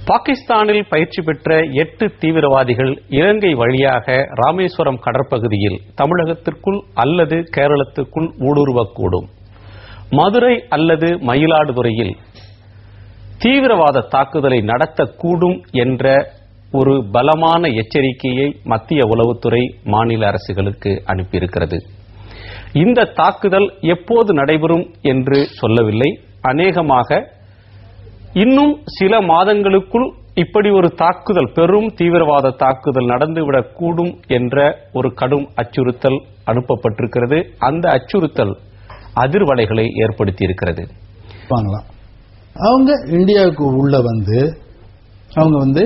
பாகிஸ்தானில் பயிற்சி பெற்ற 8 தீவிரவாதிகள் இலங்கை வழியாக ராமேஸ்வரம் கடற்பகுதியில் தமிழகத்திற்குள் அல்லது கேரளத்திற்குள் ஊடுருவக்கூடும். மதுரை அல்லது மயிலாடுதுறையில் தீவிரவாத தாக்குதலை நடத்தக்கூடும் என்ற ஒரு பலமான எச்சரிக்கையை மத்திய உளவுத்துறை மாநில அரசுகளுக்கு அனுப்பியிருக்கிறது. இந்த தாக்குதல் எப்போது நடைபெறும் என்று சொல்லவில்லை. அநேகமாக இன்னும் சில மாதங்களுக்குள் இப்படி ஒரு தாக்குதல், பெரும் தீவிரவாத தாக்குதல் நடந்துவிடக்கூடும் என்ற ஒரு கடும் அச்சுறுத்தல் அனுப்பப்பட்டிருக்கிறது. அந்த அச்சுறுத்தல் அதிர்வலைகளை ஏற்படுத்தி இருக்கிறது. அவங்க இந்தியாவுக்கு உள்ள வந்து அவங்க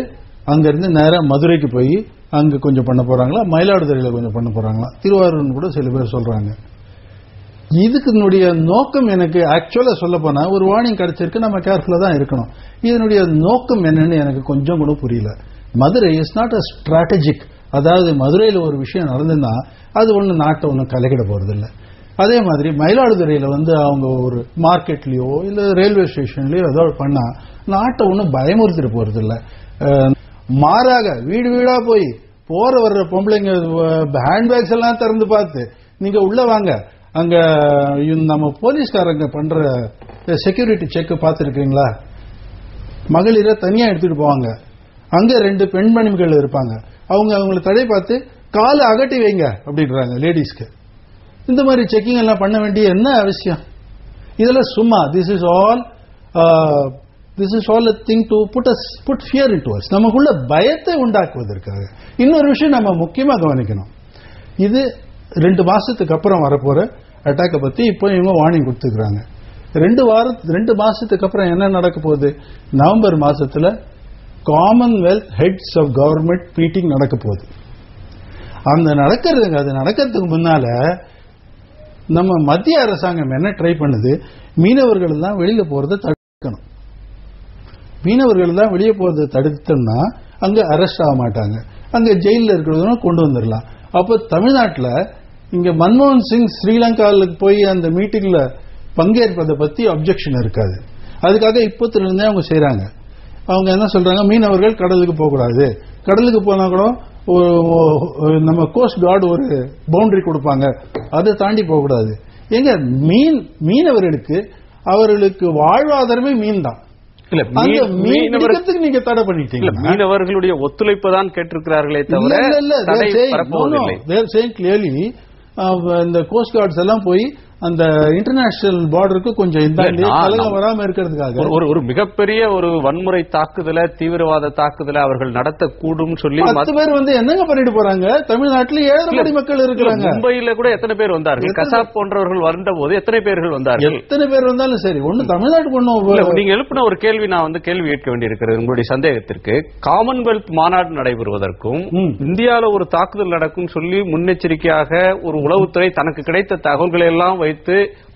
அங்கிருந்து நேரா மதுரைக்கு போய் அங்க கொஞ்சம் பண்ண போறாங்களா, மயிலாடுதுறையில கொஞ்சம் பண்ண போறாங்களா, திருவாரூர் கூட சில பேர் சொல்றாங்க. இதுக்கு நோக்கம் எனக்கு ஆக்சுவலா சொல்ல போனா ஒரு வார்னிங் கிடைச்சிருக்கு, நம்ம கேர்ஃபுல்லா தான் இருக்கணும். இதனுடைய நோக்கம் என்னன்னு எனக்கு கொஞ்சம் கூட புரியல. Madurai is not a strategic. அதாவது மதுரையில் ஒரு விஷயம் நடந்ததுன்னா அது ஒண்ணு நாட்டை ஒன்றும் கலக்கிட போறது இல்லை. அதே மாதிரி மயிலாடுதுறையில அவங்க ஒரு மார்க்கெட்லயோ இல்ல ரயில்வே ஸ்டேஷன்லயோ ஏதோ பண்ணா நாட்டை ஒன்றும் பயமுறுத்திட்டு போறது இல்லை. மாறாக வீடு வீடா போய் போற வர்ற பொம்பளைங்க ஹேண்ட்பேக்ஸ் எல்லாம் திறந்து பார்த்து நீங்க உள்ள வாங்க, அங்க நம்ம போலீஸ்காரங்க பண்ற செக்யூரிட்டி செக் பார்த்துருக்கீங்களா, மகளிரை தனியா எடுத்துட்டு போவாங்க, அங்க 2 பெண்மணிகள் இருப்பாங்க, அவங்களை தடை பார்த்து காலை அகட்டி வைங்க அப்படின்றாங்க லேடிஸ்க்கு. இந்த மாதிரி செக்கிங் எல்லாம் பண்ண வேண்டிய என்ன அவசியம்? இதெல்லாம் சும்மா this is all a thing to put fear into us. நமக்குள்ள பயத்தை உண்டாக்குவதற்காக. இன்னொரு விஷயம் நம்ம முக்கியமா கவனிக்கணும். இது 2 மாசத்துக்கு அப்புறம் வரப்போற அட்டாக்கை பத்தி இப்போ இவங்க வார்னிங் கொடுத்துக்கிறாங்க. 2 மாசத்துக்கு அப்புறம் என்ன நடக்க போகுது? நவம்பர் மாசத்துல Commonwealth heads of government meeting நடக்க போகுது. அது நடக்கிறதுக்கு முன்னால நம்ம மத்திய அரசாங்கம் என்ன ட்ரை பண்ணுது, மீனவர்கள் எல்லாம் வெளியில போறதை தடுக்கணும். மீனவர்கள் தான் வெளியே போறதை தடுத்தோம்னா அங்க அரெஸ்ட் ஆக மாட்டாங்க, அங்க ஜெயில இருக்கிறத கொண்டு வந்துடலாம். அப்போ தமிழ்நாட்டில் இங்க மன்மோகன் சிங் ஸ்ரீலங்காவுக்கு போய் அந்த மீட்டிங்ல பங்கேற்பதை பத்தி அப்செக்ஷன் இருக்காது. அதுக்காக இப்பத்துல இருந்தே அவங்க செய்யறாங்க. அவங்க என்ன சொல்றாங்க, மீனவர்கள் கடலுக்கு போகக்கூடாது, கடலுக்கு போனா கூட நம்ம கோஸ்ட் கார்டு ஒரு பவுண்டரி கொடுப்பாங்க, அதை தாண்டி போகக்கூடாது. எங்க மீனவர்களுக்கு அவர்களுக்கு வாழ்வாதாரமே மீன் தான். நீங்க தடை பண்ணிட்டீங்க. மீனவர்களுடைய ஒத்துழைப்பு தான் கேட்டிருக்கிறார்களே தவிர இந்த கோஸ்ட் கார்ட்ஸ் எல்லாம் போய் அந்த இன்டர்நேஷனல் பார்டருக்கு கொஞ்சம் கலகம் வராம இருக்கிறதுக்காக ஒரு மிகப்பெரிய ஒரு வன்முறை தாக்குதல, தீவிரவாத தாக்குதல அவர்கள் நடத்தக்கூடும் சொல்லி 10 பேர் என்னங்க பண்ணிட்டு போறாங்க. தமிழ்நாட்டில் 7 கோடி மக்கள் இருக்கிறாங்க. மும்பையில கூட எத்தனை பேர் வந்தார்கள்? கசாப் போன்றவர்கள் வந்த போது எத்தனை பேர்கள் வந்தார்கள்? எத்தனை பேர் வந்தாலும் சரி, ஒண்ணு தமிழ்நாட்டுக்கு ஒண்ணும். நீங்க எழுப்பின ஒரு கேள்வி நான் கேள்வி கேட்க வேண்டியிருக்கிறது. உங்களுடைய சந்தேகத்திற்கு காமன்வெல்த் மாநாடு நடைபெறுவதற்கும் இந்தியாவில் ஒரு தாக்குதல் நடக்கும் சொல்லி முன்னெச்சரிக்கையாக ஒரு உளவுத்துறை தனக்கு கிடைத்த தகவல்களை எல்லாம் வைத்து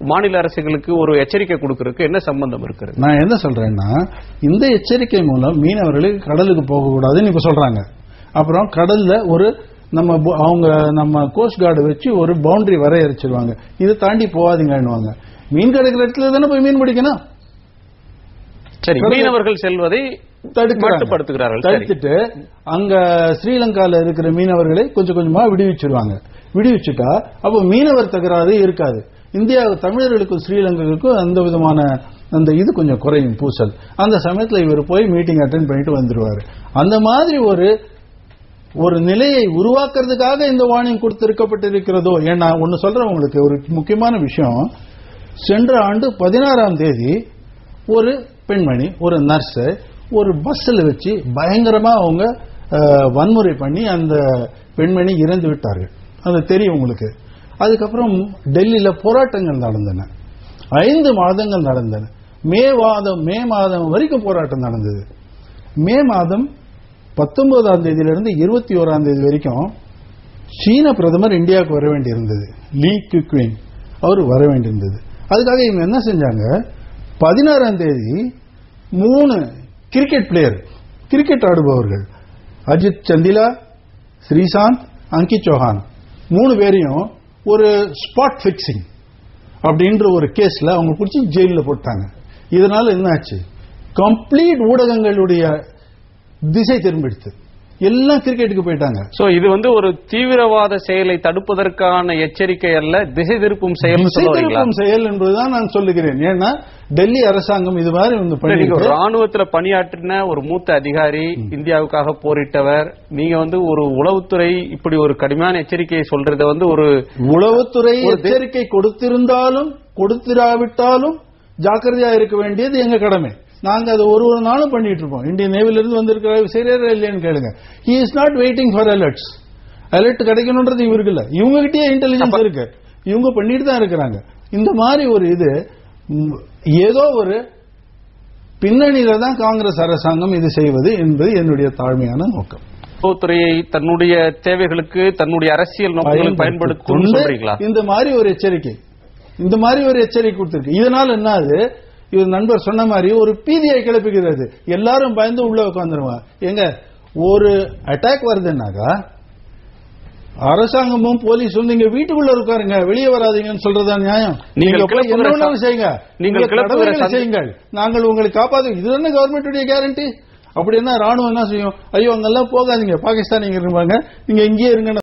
மாநில அரசுகளுக்கு ஒரு எச்சரிக்கை கொடுக்கிறதுக்கு என்ன சம்பந்தம் இருக்கிறது? நான் என்ன சொல்றேன்னா, இந்த எச்சரிக்கை மூலம் மீனவர்களுக்கு கடலுக்கு போகக்கூடாதுன்னு இப்ப சொல்றாங்க. அப்புறம் கடல்ல ஒரு நம்ம கோஸ்ட் கார்டு வச்சு ஒரு பவுண்டரி வரையறைச்சிருவாங்க, இதை தாண்டி போகாதீங்கன்னுவாங்க. மீன் கிடைக்கிற இடத்துல தானே போய் மீன் பிடிக்கணும். சரி, மீனவர்கள் செல்வதை தடுக்கப்படுத்துகிறார்கள். தடுத்துட்டு அங்க ஸ்ரீலங்கால இருக்கிற மீனவர்களை கொஞ்சம் கொஞ்சமா விடுவிச்சிருவாங்க. விடுவிச்சுட்டா அப்போ மீனவர் தகராறு இருக்காது. இந்தியா தமிழர்களுக்கும் ஸ்ரீலங்காவுக்கும் அந்த விதமான அந்த இது கொஞ்சம் குறையும் பூசல். அந்த சமயத்தில் இவர் போய் மீட்டிங் அட்டென்ட் பண்ணிட்டு வந்துருவாரு. அந்த மாதிரி ஒரு நிலையை உருவாக்குறதுக்காக இந்த வார்னிங் கொடுத்திருக்கப்பட்டிருக்கிறதோ. ஏன்னா ஒன்னு சொல்றேன் உங்களுக்கு, ஒரு முக்கியமான விஷயம். சென்ற ஆண்டு 16ஆம் தேதி ஒரு பெண்மணி, ஒரு நர்ஸ், ஒரு பஸ்ல வச்சு பயங்கரமா அவங்க வன்முறை பண்ணி அந்த பெண்மணி இறந்து விட்டார்கள். அது தெரியும் உங்களுக்கு. அதுக்கப்புறம் டெல்லியில போராட்டங்கள் நடந்தன, 5 மாதங்கள் நடந்தன. மே மாதம் வரைக்கும் போராட்டம் நடந்தது. மே மாதம் 19ஆம் தேதியிலிருந்து 21ஆம் தேதி வரைக்கும் சீன பிரதமர் இந்தியாவுக்கு வர வேண்டியிருந்தது. லீ குக்வின் அவர் வர வேண்டியிருந்தது. அதுக்காக இவங்க என்ன செஞ்சாங்க, 16ஆம் தேதி 3 கிரிக்கெட் பிளேயர், கிரிக்கெட் ஆடுபவர்கள், அஜித் சந்திலா, ஸ்ரீசாந்த், அங்கித் சௌஹான் 3 பேரையும் ஒரு ஸ்பாட் பிக்சிங் அப்படின்ற ஒரு கேஸ்ல அவங்க பிடிச்சி ஜெயிலில் போட்டாங்க. இதனால என்ன ஆச்சு, கம்ப்ளீட் ஊடகங்களுடைய திசை திரும்பிடுத்து, எல்லாம் கிரிக்கெட்டுக்கு போயிட்டாங்க. சோ இது வந்து ஒரு தீவிரவாத செயலை தடுப்பதற்கான எச்சரிக்கை அல்ல, திசை திருப்பும் செயல். திசை திருப்பும் செயல் என்பதுதான் நான் சொல்லுகிறேன். ஏன்னா டெல்லி அரசாங்கம் இது மாதிரி வந்து ராணுவத்தில் பணியாற்றின ஒரு மூத்த அதிகாரி, இந்தியாவுக்காக போரிட்டவர், நீங்க வந்து ஒரு உளவுத்துறை இப்படி ஒரு கடுமையான எச்சரிக்கையை சொல்றத வந்து ஒரு உளவுத்துறை எச்சரிக்கை கொடுத்திருந்தாலும் கொடுத்திராவிட்டாலும் ஜாக்கிரதையா இருக்க வேண்டியது எங்க கடமை. நாங்க அது ஒரு நாளும் பண்ணிட்டு இருப்போம். இந்தியன் நேவில இருந்து வந்திருக்கிற சரியா இல்லையான்னு கேளுங்க. He is not waiting for alerts. Alert கிடைக்கணும்ன்றது இவருக்கு இல்ல, இவங்க கிட்டயே இன்டெலிஜென்ஸ் இருக்கு, இவங்க பண்ணிட்டு தான் இருக்கிறாங்க. இந்த மாதிரி ஒரு இது ஏதோ ஒரு பின்னணியில தான் காங்கிரஸ் அரசாங்கம் இது செய்வது என்பது என்னுடைய தாழ்மையான நோக்கம். உளவுத்துறையை தன்னுடைய தேவைகளுக்கு தன்னுடைய அரசியல் நோக்கங்களுக்கு பயன்படுத்தும் சொல்றீங்களா? இந்த மாதிரி ஒரு எச்சரிக்கை கொடுத்திருக்கு. இதனால என்ன ஆகுது, இது நண்பர் சொன்ன மாதிரி ஒரு பீதியை கிளப்புகிறது. எல்லாரும் பயந்து உள்ள உட்காந்துருவாங்க. எங்க ஒரு அட்டாக் வருதுன்னாக்கா அரசாங்கமும் போலீஸும் நீங்க வீட்டுக்குள்ள உட்காருங்க, வெளியே வராதீங்கன்னு சொல்றதா நியாயம்? நீங்க என்ன செய்யுங்க, நீங்க செய்யுங்கள், நாங்கள் உங்களை காப்பாத்து. இது என்ன கவர்மெண்ட் கேரண்டி? அப்படின்னா ராணுவம் என்ன செய்யும்? ஐயோ அங்கெல்லாம் போகாதீங்க, பாகிஸ்தான் இருப்பாங்க, நீங்க இங்கேயே இருங்க.